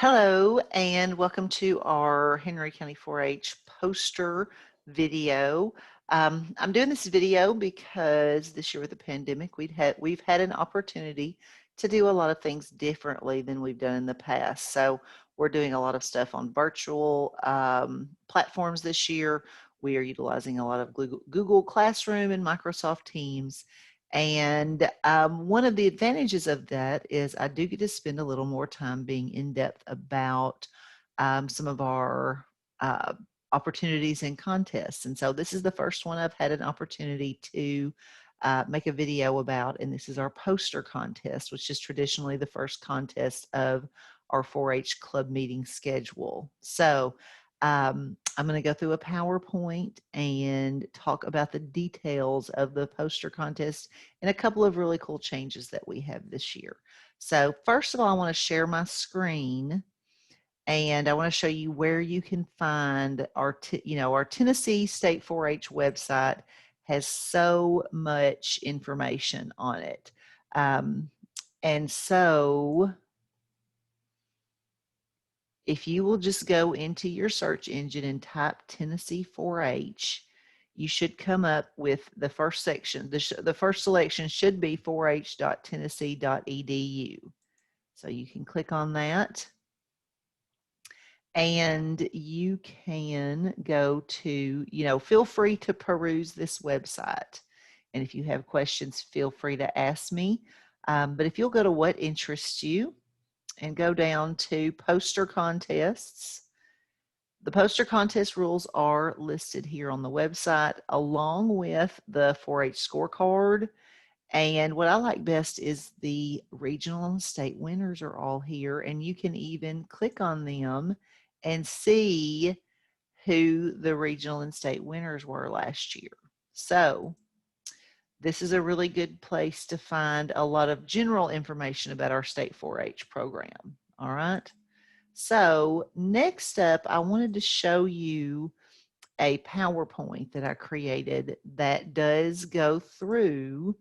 Hello and welcome to our Henry County 4-H poster video. I'm doing this video because this year with the pandemic, we've had an opportunity to do a lot of things differently than we've done in the past. So we're doing a lot of stuff on virtual platforms this year. We are utilizing a lot of Google Classroom and Microsoft Teams. And one of the advantages of that is I do get to spend a little more time being in depth about some of our opportunities and contests. And so this is the first one I've had an opportunity to make a video about, and this is our poster contest, which is traditionally the first contest of our 4-H club meeting schedule. So I'm going to go through a PowerPoint and talk about the details of the poster contest and a couple of really cool changes that we have this year. So first of all, I want to share my screen and I want to show you where you can find our Tennessee State 4-H website has so much information on it. And so if you will just go into your search engine and type Tennessee 4-H, you should come up with the first section. The first selection should be 4h.tennessee.edu. So you can click on that. And you can go to, feel free to peruse this website. And if you have questions, feel free to ask me. But if you'll go to what interests you, and go down to poster contests. The poster contest rules are listed here on the website along with the 4-H scorecard. And what I like best is the regional and state winners are all here, and you can even click on them and see who the regional and state winners were last year. So this is a really good place to find a lot of general information about our State 4-H program. All right. So next up, I wanted to show you a PowerPoint that I created that does go through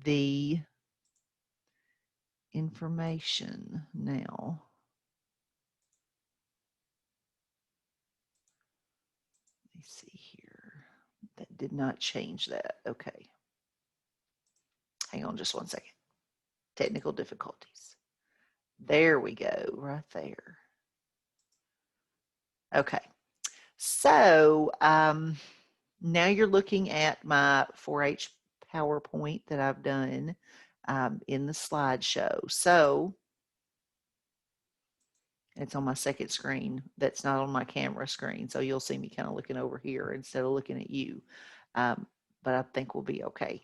the information now. Let me see here. That did not change that. Okay. Hang on just one second. Technical difficulties. There we go, right there. Okay. So now you're looking at my 4-H PowerPoint that I've done in the slideshow. So it's on my second screen. That's not on my camera screen. So you'll see me kind of looking over here instead of looking at you. But I think we'll be okay.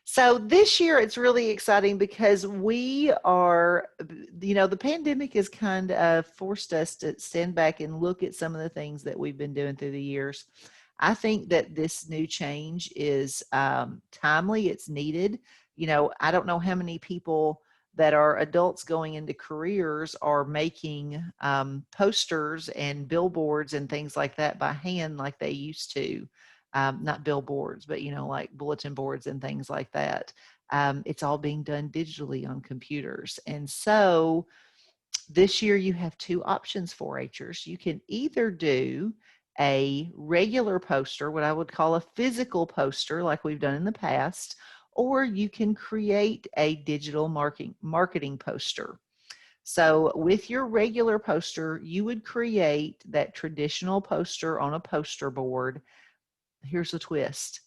So this year it's really exciting because we are, the pandemic has kind of forced us to stand back and look at some of the things that we've been doing through the years. I think that this new change is timely, it's needed. I don't know how many people that are adults going into careers are making posters and billboards and things like that by hand like they used to. Not billboards, but like bulletin boards and things like that. It's all being done digitally on computers. And so this year you have two options for 4-Hers. You can either do a regular poster, what I would call a physical poster like we've done in the past, or you can create a digital marketing poster. So with your regular poster, you would create that traditional poster on a poster board. Here's the twist.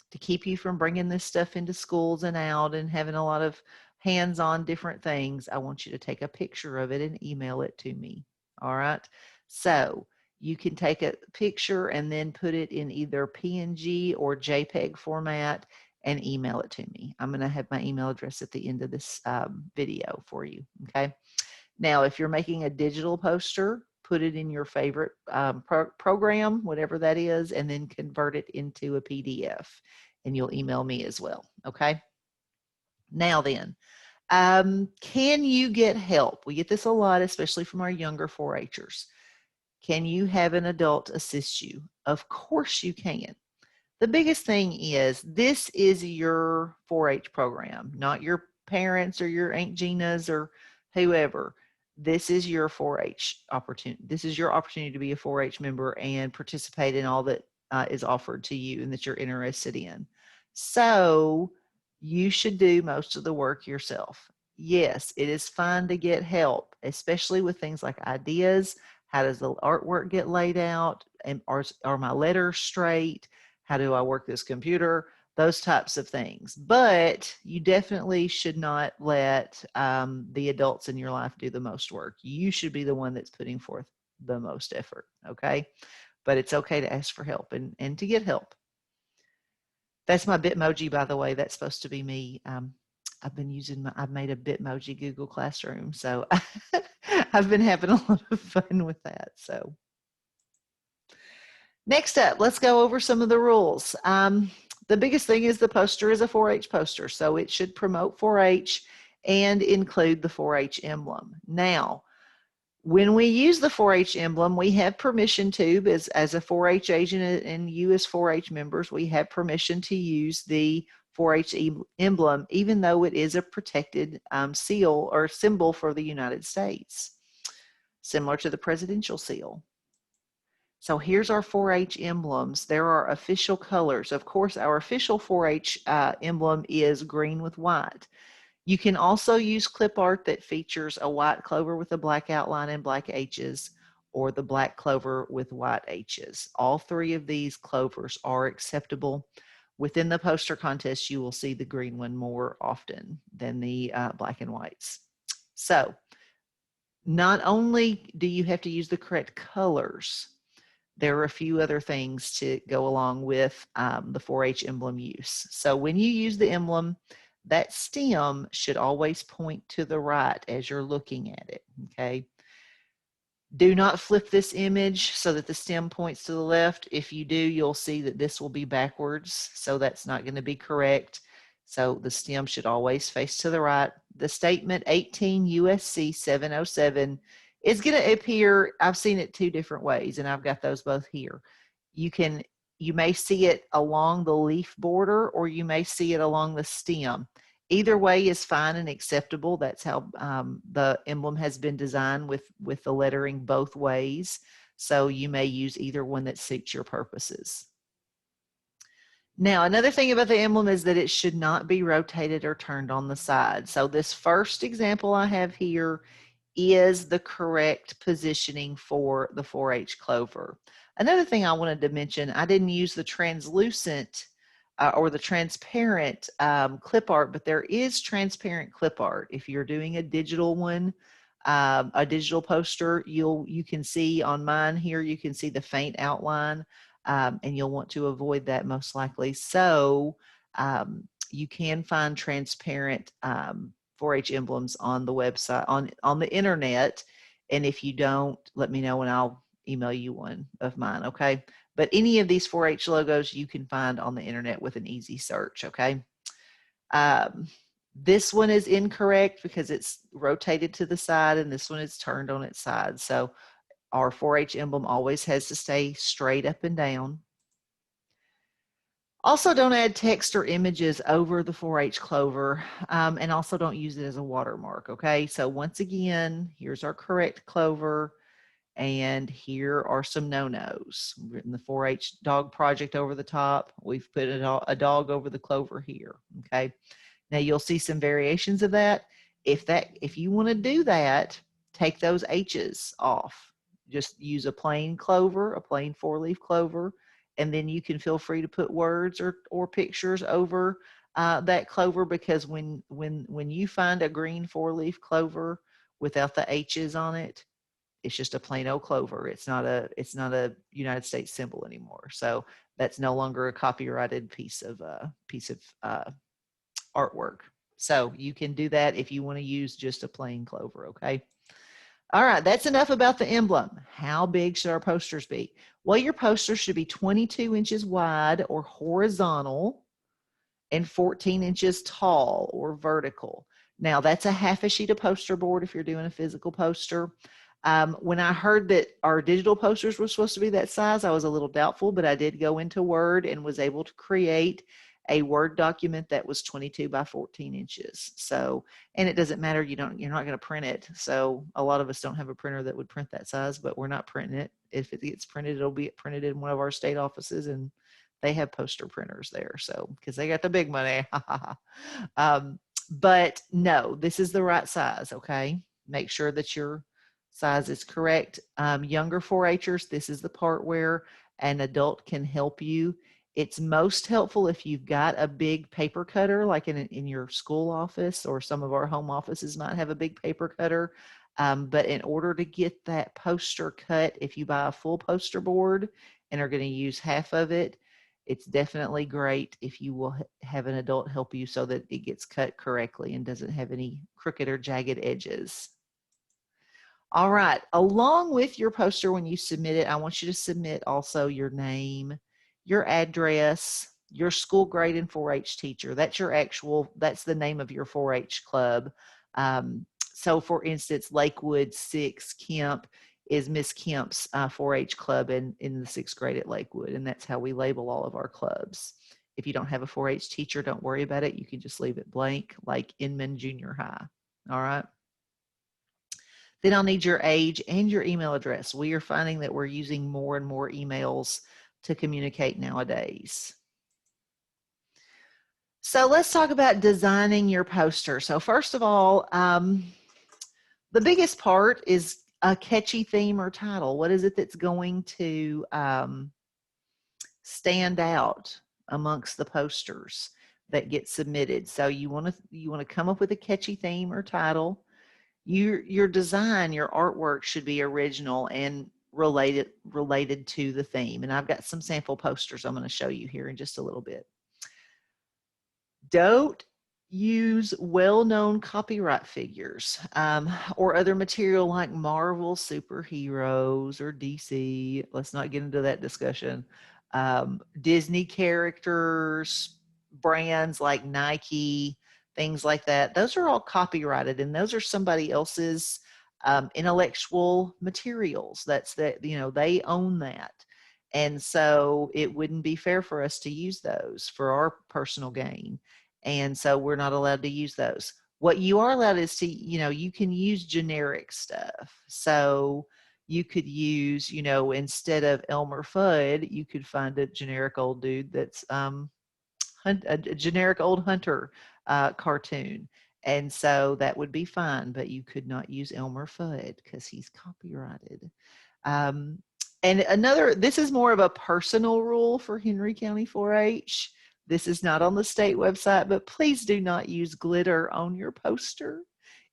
To keep you from bringing this stuff into schools and out and having a lot of hands-on different things, I want you to take a picture of it and email it to me. All right. So you can take a picture and then put it in either PNG or JPEG format and email it to me. I'm going to have my email address at the end of this video for you. Okay. Now, if you're making a digital poster, put it in your favorite program, whatever that is, and then convert it into a PDF, and you'll email me as well, okay? Now then, can you get help? We get this a lot, especially from our younger 4-Hers. Can you have an adult assist you? Of course you can. The biggest thing is this is your 4-H program, not your parents or your Aunt Gina's or whoever, this is your 4-H opportunity. This is your opportunity to be a 4-H member and participate in all that is offered to you and that you're interested in. So you should do most of the work yourself. Yes, it is fine to get help, especially with things like ideas. How does the artwork get laid out? And are my letters straight? How do I work this computer? Those types of things. But you definitely should not let the adults in your life do the most work. You should be the one that's putting forth the most effort, okay? But it's okay to ask for help and to get help. That's my Bitmoji, by the way. That's supposed to be me. I've made a Bitmoji Google Classroom, so I've been having a lot of fun with that. So next up, let's go over some of the rules. The biggest thing is the poster is a 4-H poster, so it should promote 4-H and include the 4-H emblem. Now, when we use the 4-H emblem, we have permission to, as a 4-H agent and you as 4-H members, we have permission to use the 4-H emblem, even though it is a protected seal or symbol for the United States, similar to the presidential seal. So here's our 4-H emblems. There are official colors. Of course, our official 4-H emblem is green with white. You can also use clip art that features a white clover with a black outline and black H's, or the black clover with white H's. All three of these clovers are acceptable. Within the poster contest, you will see the green one more often than the black and whites. So not only do you have to use the correct colors, there are a few other things to go along with the 4-H emblem use. So when you use the emblem, that stem should always point to the right as you're looking at it, okay? Do not flip this image so that the stem points to the left. If you do, you'll see that this will be backwards, so that's not going to be correct. So the stem should always face to the right. The statement 18 USC 707 is going to appear, I've seen it two different ways, and I've got those both here. You may see it along the leaf border, or you may see it along the stem. Either way is fine and acceptable. That's how the emblem has been designed, with the lettering both ways. So you may use either one that suits your purposes. Now, another thing about the emblem is that it should not be rotated or turned on the side. So this first example I have here is the correct positioning for the 4-H clover. Another thing I wanted to mention, I didn't use the translucent or the transparent clip art, but there is transparent clip art. If you're doing a digital one, a digital poster, you can see on mine here, you can see the faint outline, and you'll want to avoid that most likely. So you can find transparent 4-H emblems on the website, on the internet. And if you don't, let me know and I'll email you one of mine, okay? But any of these 4-H logos you can find on the internet with an easy search, okay? This one is incorrect because it's rotated to the side, and this one is turned on its side. So our 4-H emblem always has to stay straight up and down. Also, don't add text or images over the 4-H clover, and also don't use it as a watermark, okay? So once again, here's our correct clover, and here are some no-nos. We've written the 4-H dog project over the top. We've put a dog over the clover here, okay? Now you'll see some variations of that. If you want to do that, take those H's off. Just use a plain clover, a plain 4-leaf clover, and then you can feel free to put words or pictures over that clover, because when you find a green 4-leaf clover without the H's on it, it's just a plain old clover. It's not a United States symbol anymore. So that's no longer a copyrighted piece of artwork. So you can do that if you want to use just a plain clover, okay? All right, that's enough about the emblem. How big should our posters be? Well, your poster should be 22 inches wide or horizontal and 14 inches tall or vertical. Now, that's a half a sheet of poster board if you're doing a physical poster. When I heard that our digital posters were supposed to be that size, I was a little doubtful, but I did go into Word and was able to create a Word document that was 22 by 14 inches. So, and it doesn't matter, you're not going to print it. So a lot of us don't have a printer that would print that size, but we're not printing it. If it gets printed, it'll be printed in one of our state offices, and they have poster printers there. So, because they got the big money. But no, this is the right size. Okay. Make sure that your size is correct. Younger 4-Hers, this is the part where an adult can help you. It's most helpful if you've got a big paper cutter, like in your school office, or some of our home offices might have a big paper cutter. But in order to get that poster cut, if you buy a full poster board and are going to use half of it, it's definitely great if you will have an adult help you so that it gets cut correctly and doesn't have any crooked or jagged edges. All right, along with your poster, when you submit it, I want you to submit also your name, your address, your school grade and 4-H teacher. That's your actual, that's the name of your 4-H club. So for instance, Lakewood 6 Kemp is Miss Kemp's 4-H club in the 6th grade at Lakewood, and that's how we label all of our clubs. If you don't have a 4-H teacher, don't worry about it. You can just leave it blank, like Inman Junior High. All right. Then I'll need your age and your email address. We are finding that we're using more and more emails to communicate nowadays. So let's talk about designing your poster. So first of all, the biggest part is a catchy theme or title. What is it that's going to stand out amongst the posters that get submitted? So you want to come up with a catchy theme or title. Your design, your artwork should be original and related to the theme. And I've got some sample posters I'm going to show you here in just a little bit. Don't use well-known copyright figures or other material like Marvel superheroes or DC. Let's not get into that discussion. Disney characters, brands like Nike, things like that. Those are all copyrighted, and those are somebody else's intellectual materials. That's that, they own that. And so it wouldn't be fair for us to use those for our personal gain. And so we're not allowed to use those. What you are allowed is to, you can use generic stuff. So you could use, instead of Elmer Fudd, you could find a generic old dude that's a generic old hunter cartoon. And so that would be fine, but you could not use Elmer Fudd because he's copyrighted. And this is more of a personal rule for Henry County 4-H. This is not on the state website, but please do not use glitter on your poster.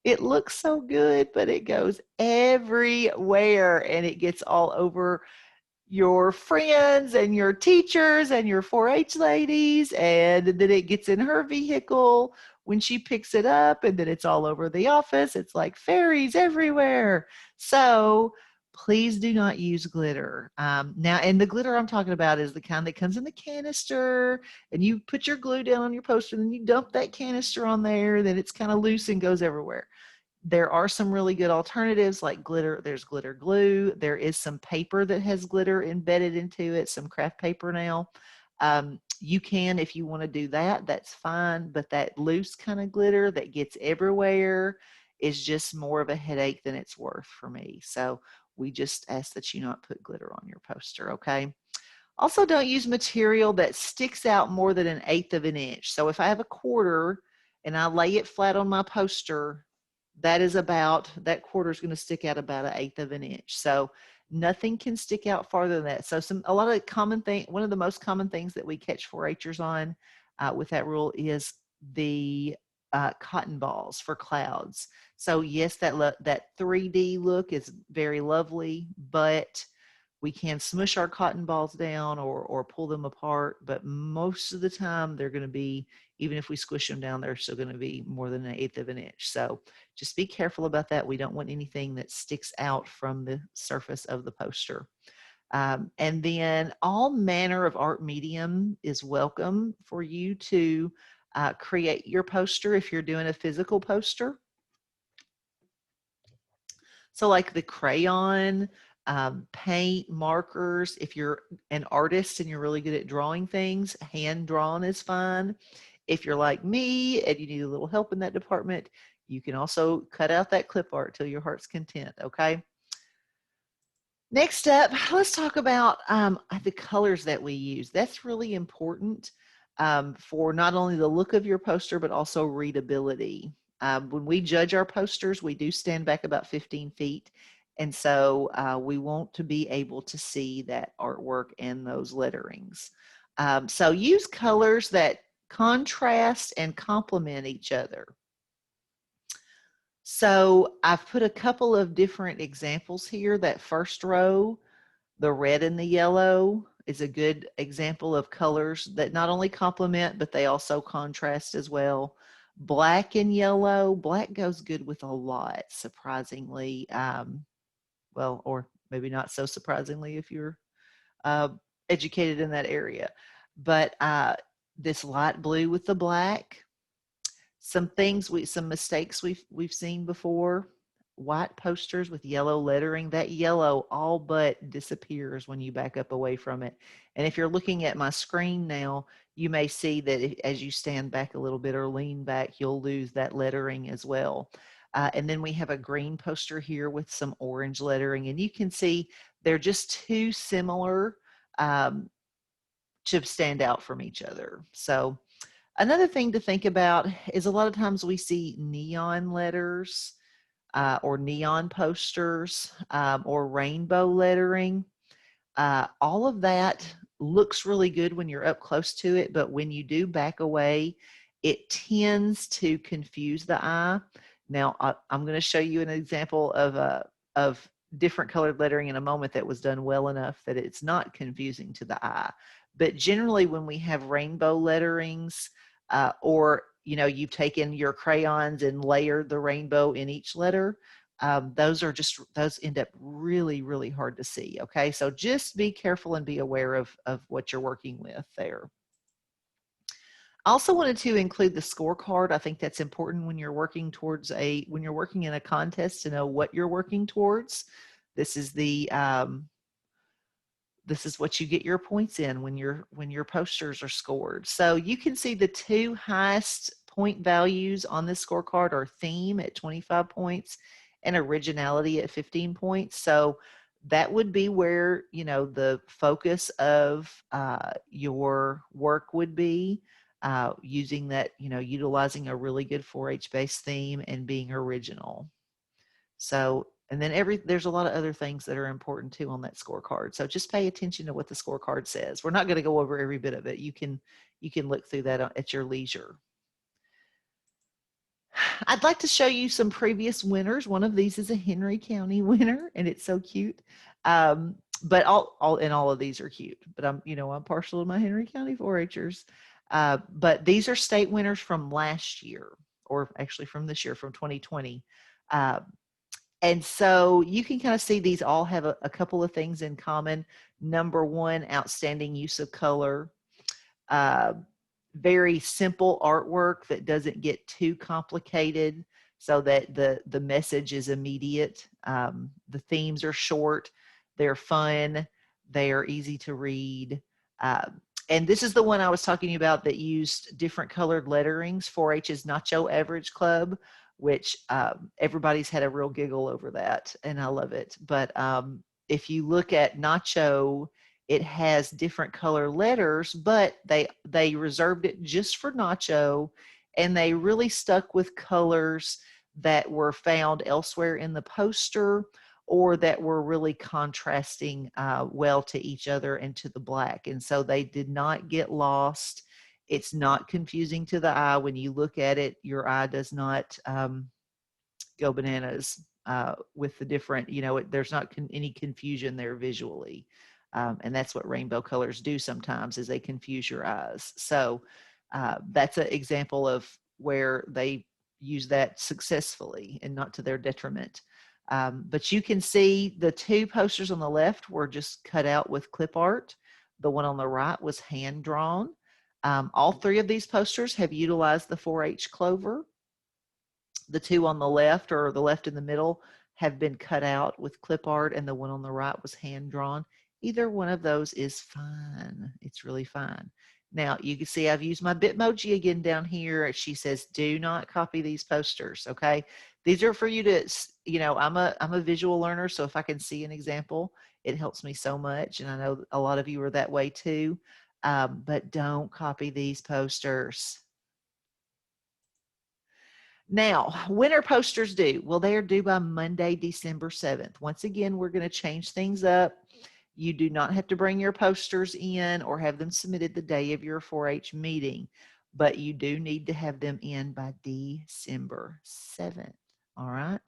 It looks so good, but it goes everywhere and it gets all over your friends and your teachers and your 4-H ladies, and then it gets in her vehicle when she picks it up, and then it's all over the office. It's like fairies everywhere. So please do not use glitter. Now, and the glitter I'm talking about is the kind that comes in the canister, and you put your glue down on your poster, and then you dump that canister on there, then it's kind of loose and goes everywhere. There are some really good alternatives like glitter. There's glitter glue. There is some paper that has glitter embedded into it, some craft paper now. You can, if you want to do that, that's fine. But that loose kind of glitter that gets everywhere is just more of a headache than it's worth for me. So we just ask that you not put glitter on your poster, okay? Also, don't use material that sticks out more than 1/8 of an inch. So if I have a quarter and I lay it flat on my poster, that quarter is going to stick out about 1/8 of an inch. So nothing can stick out farther than that. So one of the most common things that we catch 4-Hers on with that rule is the cotton balls for clouds. So yes, that 3D look is very lovely, but we can smush our cotton balls down or pull them apart, but most of the time they're going to be, even if we squish them down, they're still going to be more than 1/8 of an inch. So just be careful about that. We don't want anything that sticks out from the surface of the poster. And then all manner of art medium is welcome for you to create your poster if you're doing a physical poster. So like the crayon, paint, markers. If you're an artist and you're really good at drawing things, hand drawn is fine. If you're like me and you need a little help in that department, you can also cut out that clip art till your heart's content, okay? Next up, let's talk about the colors that we use. That's really important for not only the look of your poster, but also readability. When we judge our posters, we do stand back about 15 feet. And so we want to be able to see that artwork and those letterings. So use colors that contrast and complement each other. So I've put a couple of different examples here. That first row, the red and the yellow, is a good example of colors that not only complement, but they also contrast as well. Black and yellow, black goes good with a lot, surprisingly. Well, or maybe not so surprisingly if you're educated in that area. But this light blue with the black, some mistakes we've seen before. White posters with yellow lettering, that yellow all but disappears when you back up away from it. And if you're looking at my screen now, you may see that as you stand back a little bit or lean back, you'll lose that lettering as well. And then we have a green poster here with some orange lettering, and you can see they're just too similar to stand out from each other. So another thing to think about is a lot of times we see neon letters or neon posters or rainbow lettering. All of that looks really good when you're up close to it, but when you do back away, it tends to confuse the eye. Now, I'm going to show you an example of different colored lettering in a moment that was done well enough that it's not confusing to the eye. But generally, when we have rainbow letterings, or you've taken your crayons and layered the rainbow in each letter, those end up really, really hard to see. Okay, so just be careful and be aware of what you're working with there. I also wanted to include the scorecard. I think that's important when you're working towards when you're working in a contest to know what you're working towards. This is this is what you get your points in when your posters are scored. So you can see the two highest point values on this scorecard are theme at 25 points and originality at 15 points. So that would be where the focus of your work would be, using that, utilizing a really good 4-H based theme and being original. So, and then there's a lot of other things that are important too on that scorecard. So just pay attention to what the scorecard says. We're not going to go over every bit of it. You can look through that at your leisure. I'd like to show you some previous winners. One of these is a Henry County winner, and it's so cute. But all of these are cute. But I'm partial to my Henry County 4-Hers. But these are state winners from last year, or actually from this year, from 2020. And so you can kind of see these all have a couple of things in common. Number one, outstanding use of color. Very simple artwork that doesn't get too complicated so that the message is immediate. The themes are short, they're fun, they are easy to read. And this is the one I was talking about that used different colored letterings. 4-H's Nacho Average Club, which everybody's had a real giggle over that, and I love it. But if you look at Nacho, it has different color letters, but they reserved it just for Nacho, and they really stuck with colors that were found elsewhere in the poster or that were really contrasting well to each other and to the black. And so they did not get lost. It's not confusing to the eye. When you look at it, your eye does not go bananas with the different, there's not any confusion there visually. And that's what rainbow colors do sometimes, is they confuse your eyes. So that's an example of where they use that successfully and not to their detriment. But you can see the two posters on the left were just cut out with clip art. The one on the right was hand drawn. All three of these posters have utilized the 4-H Clover. The two on the left, or the left in the middle, have been cut out with clip art and the one on the right was hand drawn, either one of those is fine. It's really fine. Now you can see I've used my Bitmoji again down here. She says, do not copy these posters. Okay. These are for you to, you know, I'm a visual learner. So if I can see an example, it helps me so much. And I know a lot of you are that way too. But don't copy these posters. Now, when are posters due? Well, they are due by Monday, December 7th. Once again, we're going to change things up. You do not have to bring your posters in or have them submitted the day of your 4-H meeting, but you do need to have them in by December 7th. All right.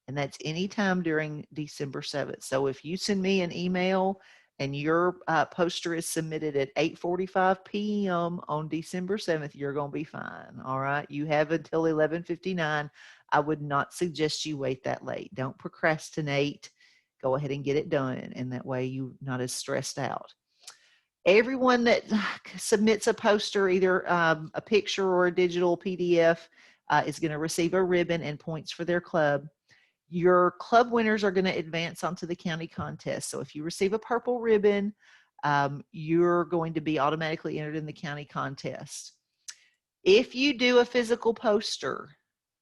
And that's anytime during December 7th. So if you send me an email and your poster is submitted at 8:45 p.m. on December 7th, you're going to be fine. All right. You have until 11:59. I would not suggest you wait that late. Don't procrastinate. Go ahead and get it done. And that way you're not as stressed out. Everyone that submits a poster, either a picture or a digital PDF, is going to receive a ribbon and points for their club. Your club winners are going to advance onto the county contest. So if you receive a purple ribbon, you're going to be automatically entered in the county contest. If you do a physical poster,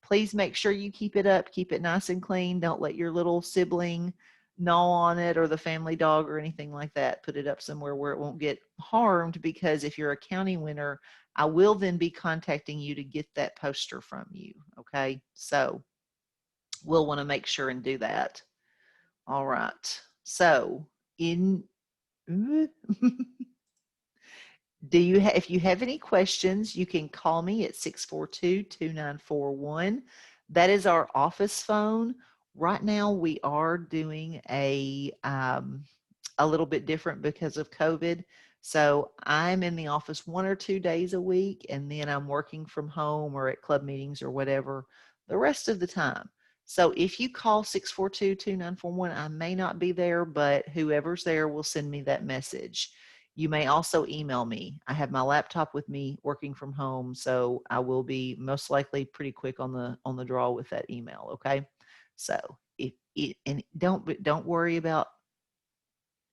please make sure you keep it up, keep it nice and clean. Don't let your little sibling gnaw on it or the family dog or anything like that. Put it up somewhere where it won't get harmed, because if you're a county winner, I will then be contacting you to get that poster from you. Okay, so we'll want to make sure and do that. All right, so if you have any questions, you can call me at 642-2941. That is our office phone. Right now we are doing a little bit different because of COVID. So I'm in the office 1 or 2 days a week, and then I'm working from home or at club meetings or whatever the rest of the time. So if you call 642-2941, I may not be there, but whoever's there will send me that message. You may also email me. I have my laptop with me working from home, so I will be most likely pretty quick on the draw with that email. Okay, so and don't worry about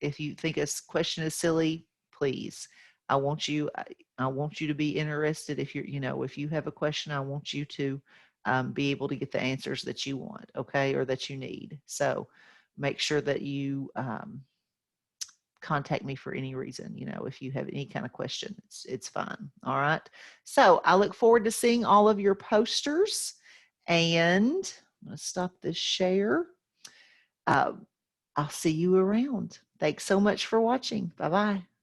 if you think a question is silly. Please, I want you to be interested. If if you have a question, I want you to be able to get the answers that you want, okay, or that you need. So make sure that you contact me for any reason. If you have any kind of question, it's fine. All right. So I look forward to seeing all of your posters, and I'm going to stop this share. I'll see you around. Thanks so much for watching. Bye-bye.